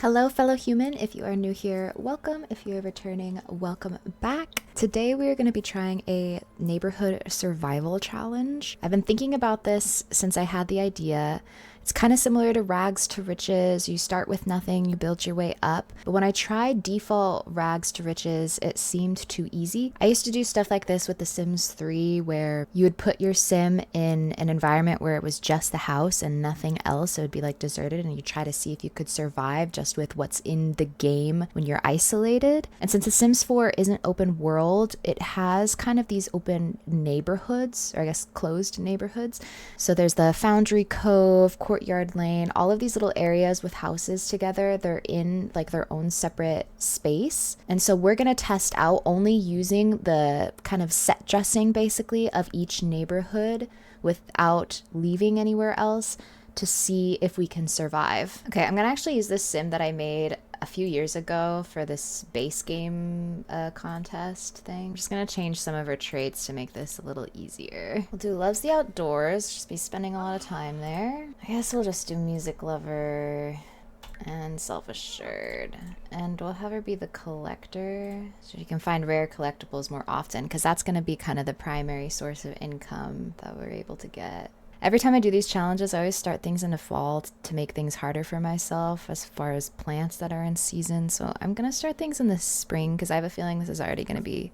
Hello, fellow human. If you are new here, welcome. If you are returning, welcome back. Today, we are going to be trying a neighborhood survival challenge. I've been thinking about this since I had the idea. It's kind of similar to rags to riches. You start with nothing, you build your way up. But when I tried default rags to riches, it seemed too easy. I used to do stuff like this with The Sims 3, where you would put your sim in an environment where it was just the house and nothing else. So it would be like deserted, and you try to see if you could survive just with what's in the game when you're isolated. And since The Sims 4 isn't open world, it has kind of these open neighborhoods, or I guess closed neighborhoods. So there's the Foundry Cove, Courtyard Lane, all of these little areas with houses together. They're in like their own separate space. And so we're going to test out only using the kind of set dressing basically of each neighborhood without leaving anywhere else to see if we can survive. Okay, I'm gonna actually use this sim that I made a few years ago for this base game contest thing. I'm just gonna change some of her traits to make this a little easier. We'll do loves the outdoors, just be spending a lot of time there. I guess we'll just do music lover and self-assured, and we'll have her be the collector so you can find rare collectibles more often, because that's going to be kind of the primary source of income that we're able to get. Every time I do these challenges, I always start things in the fall to make things harder for myself as far as plants that are in season. So I'm going to start things in the spring because I have a feeling this is already going to be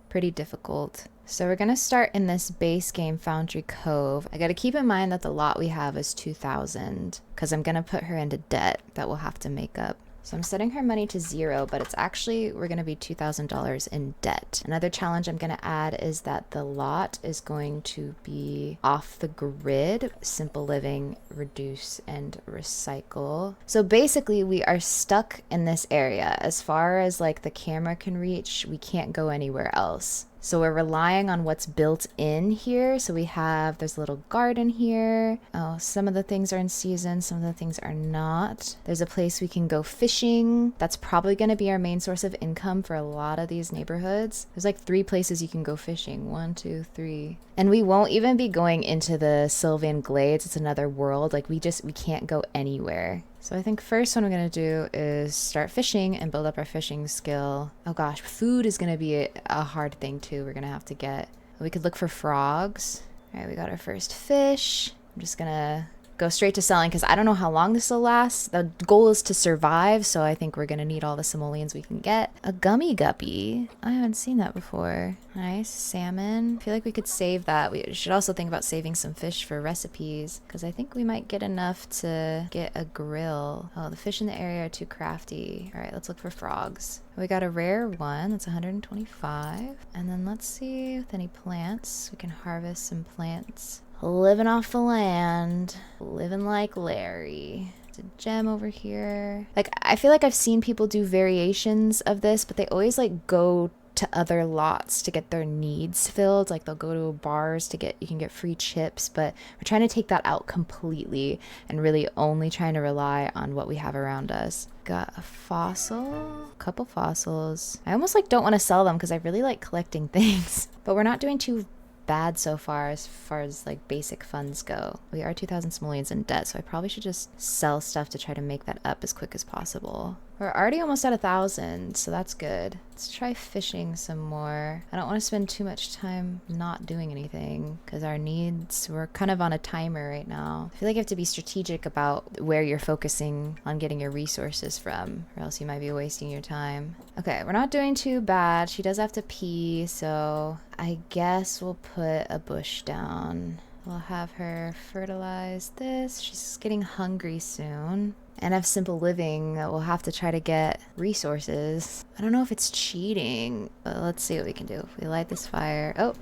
pretty difficult. So we're going to start in this base game, Foundry Cove. I got to keep in mind that the lot we have is 2,000 because I'm going to put her into debt that we'll have to make up. So I'm setting her money to 0, but it's actually, we're going to be $2,000 in debt. Another challenge I'm going to add is that the lot is going to be off the grid. Simple living, reduce, and recycle. So basically we are stuck in this area. As far as like the camera can reach, we can't go anywhere else. So we're relying on what's built in here. So we have, there's a little garden here. Oh, some of the things are in season, some of the things are not. There's a place we can go fishing. That's probably going to be our main source of income for a lot of these neighborhoods. There's like 3 places you can go fishing. 1, 2, 3. And we won't even be going into the Sylvan Glades. It's another world. Like we can't go anywhere. So I think first what I'm going to do is start fishing and build up our fishing skill. Oh gosh, food is going to be a hard thing too. We're going to have to get, we could look for frogs. All right, we got our first fish. I'm just going to go straight to selling because I don't know how long this will last. The goal is to survive, so I think we're going to need all the simoleons we can get. A gummy guppy. I haven't seen that before. Nice. Salmon. I feel like we could save that. We should also think about saving some fish for recipes because I think we might get enough to get a grill. Oh, the fish in the area are too crafty. All right, let's look for frogs. We got a rare one. That's 125. And then let's see with any plants. We can harvest some plants. Living off the land, living like Larry. There's a gem over here. Like, I feel like I've seen people do variations of this, but they always like go to other lots to get their needs filled. Like they'll go to bars to get, you can get free chips, but we're trying to take that out completely and really only trying to rely on what we have around us. Got a fossil, a couple fossils. I almost like don't want to sell them because I really like collecting things, but we're not doing too bad so far as like basic funds go. We are 2,000 simoleons in debt, so I probably should just sell stuff to try to make that up as quick as possible. We're already almost at 1,000, so that's good. Let's try fishing some more. I don't want to spend too much time not doing anything because our needs, we're kind of on a timer right now. I feel like you have to be strategic about where you're focusing on getting your resources from, or else you might be wasting your time. Okay, we're not doing too bad. She does have to pee, so I guess we'll put a bush down. We'll have her fertilize this. She's getting hungry soon. And have simple living that we'll have to try to get resources. I don't know if it's cheating, but let's see what we can do. If we light this fire. Oh,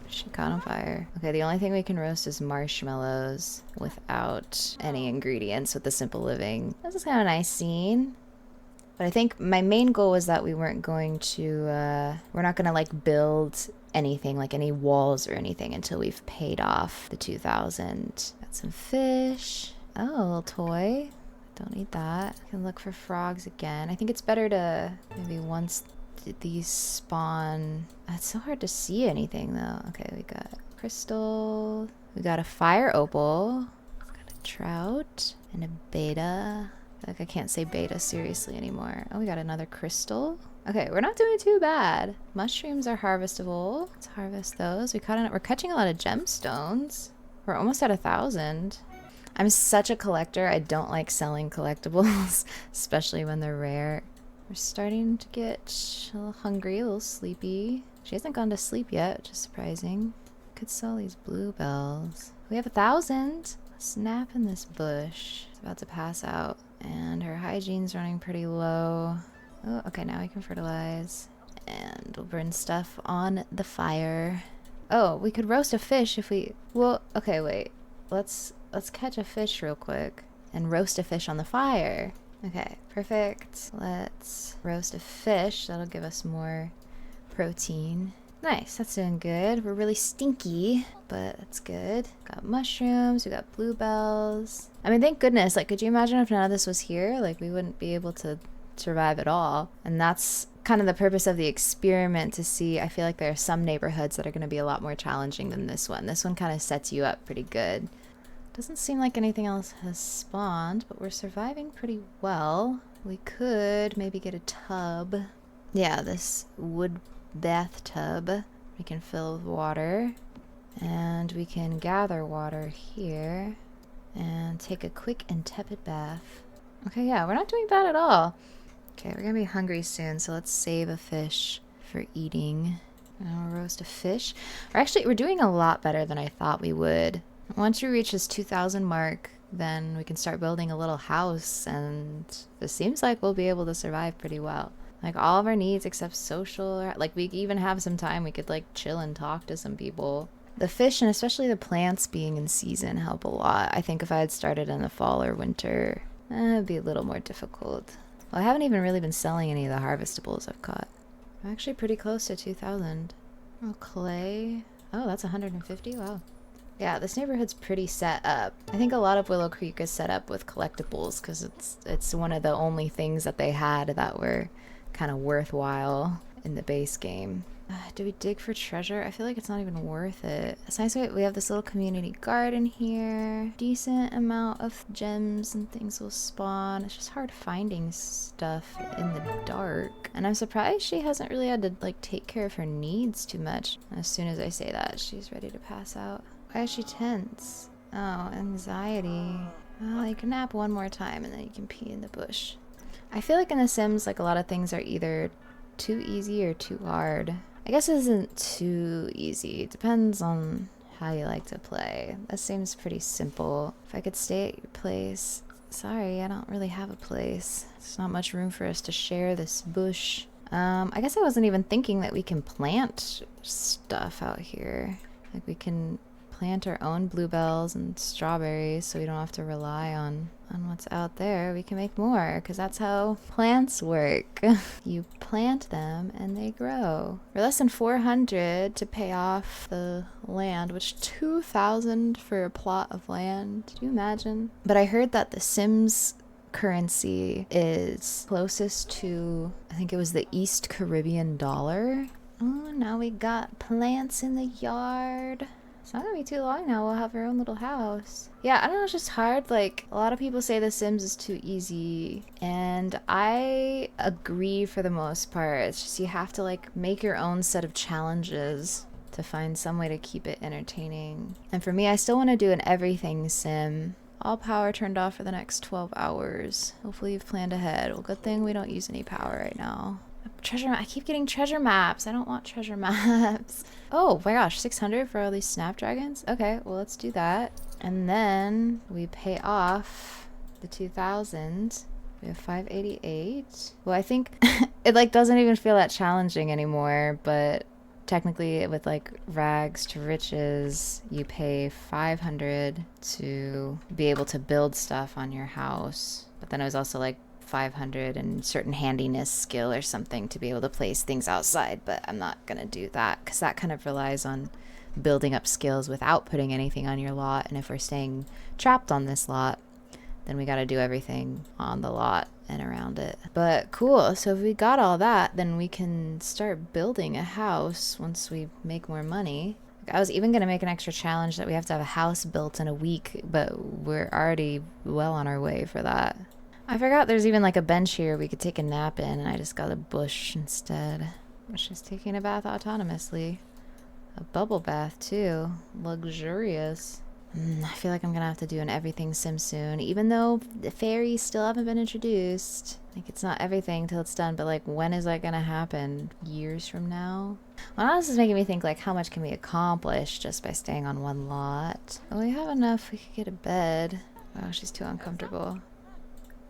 she caught on fire. Okay, the only thing we can roast is marshmallows without any ingredients with the simple living. This is kind of a nice scene. But I think my main goal was that we weren't going to, we're not going to like build anything, like any walls or anything until we've paid off the 2,000. Got some fish. Oh, a little toy. Don't need that. I can look for frogs again. I think it's better to maybe once these spawn. It's so hard to see anything though. Okay, we got crystal. We got a fire opal. Got a trout and a beta. Like I can't say beta seriously anymore. Oh, we got another crystal. Okay, we're not doing too bad. Mushrooms are harvestable. Let's harvest those. We're catching a lot of gemstones. We're almost at 1,000. I'm such a collector. I don't like selling collectibles, especially when they're rare. We're starting to get a little hungry, a little sleepy. She hasn't gone to sleep yet, which is surprising. Could sell these bluebells. We have 1,000. Snap in this bush. It's about to pass out. And her hygiene's running pretty low. Oh, okay, now we can fertilize. And we'll burn stuff on the fire. Oh, we could roast a fish if we... Well, okay, wait. Let's catch a fish real quick and roast a fish on the fire. Okay, perfect. Let's roast a fish. That'll give us more protein. Nice, that's doing good. We're really stinky, but that's good. Got mushrooms, we got bluebells. I mean, thank goodness. Like, could you imagine if none of this was here? Like, we wouldn't be able to survive at all. And that's kind of the purpose of the experiment, to see. I feel like there are some neighborhoods that are going to be a lot more challenging than this one. This one kind of sets you up pretty good. Doesn't seem like anything else has spawned, but we're surviving pretty well. We could maybe get a tub. Yeah, this wood bathtub we can fill with water, and we can gather water here and take a quick and tepid bath. Okay, yeah, we're not doing bad at all. Okay, we're gonna be hungry soon, so let's save a fish for eating. And we'll roast a fish. We're doing a lot better than I thought we would. Once we reach this 2,000 mark, then we can start building a little house, and it seems like we'll be able to survive pretty well. Like, all of our needs except social, like, we even have some time we could, like, chill and talk to some people. The fish, and especially the plants being in season, help a lot. I think if I had started in the fall or winter, it'd be a little more difficult. Well, I haven't even really been selling any of the harvestables I've caught. I'm actually pretty close to 2,000. Oh, clay. Oh, that's 150? Wow. Yeah, this neighborhood's pretty set up. I think a lot of Willow Creek is set up with collectibles, because it's one of the only things that they had that were kind of worthwhile in the base game. Do we dig for treasure? I feel like it's not even worth it. It's nice we have this little community garden here. Decent amount of gems and things will spawn. It's just hard finding stuff in the dark. And I'm surprised she hasn't really had to, like, take care of her needs too much. As soon as I say that, she's ready to pass out. Why is she tense? Oh, anxiety. Well, you can nap one more time and then you can pee in the bush. I feel like in The Sims, like, a lot of things are either too easy or too hard. I guess it isn't too easy. It depends on how you like to play. That seems pretty simple. If I could stay at your place. Sorry, I don't really have a place. There's not much room for us to share this bush. I guess I wasn't even thinking that we can plant stuff out here. Like, we can plant our own bluebells and strawberries, so we don't have to rely on what's out there. We can make more, because that's how plants work. You plant them and they grow. We're less than 400 to pay off the land, which 2,000 for a plot of land. Do you imagine? But I heard that the Sims currency is closest to, I think it was the East Caribbean dollar. Oh, now we got plants in the yard. It's not gonna be too long now. We'll have our own little house. Yeah, I don't know, it's just hard. Like, a lot of people say The Sims is too easy, and I agree for the most part. It's just you have to, like, make your own set of challenges to find some way to keep it entertaining. And for me, I still want to do an everything sim. All power turned off for the next 12 hours. Hopefully you've planned ahead. Well, good thing we don't use any power right now. Treasure map. I keep getting treasure maps. I don't want treasure maps. Oh my gosh, 600 for all these snapdragons? Okay, well, let's do that. And then we pay off the 2,000. We have 588. Well, I think it, like, doesn't even feel that challenging anymore, but technically with, like, rags to riches, you pay 500 to be able to build stuff on your house. But then it was also like 500 and certain handiness skill or something to be able to place things outside, but I'm not gonna do that because that kind of relies on building up skills without putting anything on your lot. And if we're staying trapped on this lot, then we got to do everything on the lot and around it. But cool, so if we got all that, then we can start building a house once we make more money. I was even going to make an extra challenge that we have to have a house built in a week, but we're already well on our way for that. I forgot there's even like a bench here we could take a nap in, and I just got a bush instead. She's taking a bath autonomously. A bubble bath too. Luxurious. I feel like I'm gonna have to do an everything sim soon, even though the fairies still haven't been introduced. Like, it's not everything till it's done, but like, when is that gonna happen? Years from now? Well, now this is making me think, like, how much can we accomplish just by staying on one lot? Well, we have enough. We could get a bed. Oh, she's too uncomfortable.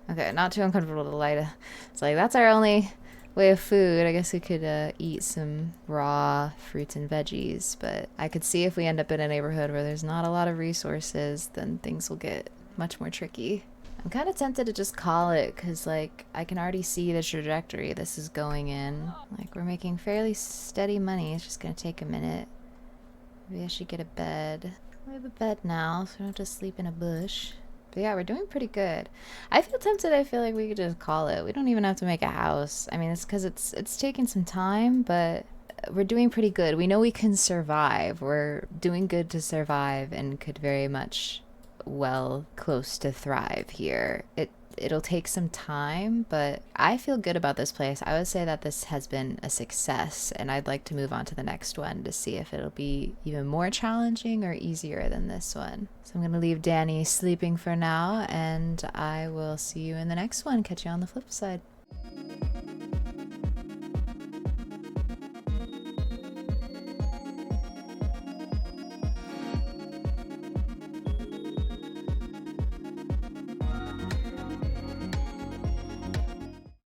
Okay, not too uncomfortable to light a... It's like, that's our only way of food. I guess we could eat some raw fruits and veggies, but I could see if we end up in a neighborhood where there's not a lot of resources, then things will get much more tricky. I'm kind of tempted to just call it, because like, I can already see the trajectory this is going in. Like, we're making fairly steady money. It's just gonna take a minute. Maybe I should get a bed. We have a bed now, so we don't have to sleep in a bush. But yeah, we're doing pretty good. I feel tempted. I feel like we could just call it. We don't even have to make a house. I mean, it's because it's taking some time, but we're doing pretty good. We know we can survive. We're doing good to survive, and could very much well close to thrive here. It'll take some time, but I feel good about this place. I would say that this has been a success, and I'd like to move on to the next one to see if it'll be even more challenging or easier than this one. So I'm gonna leave Danny sleeping for now, and I will see you in the next one. Catch you on the flip side.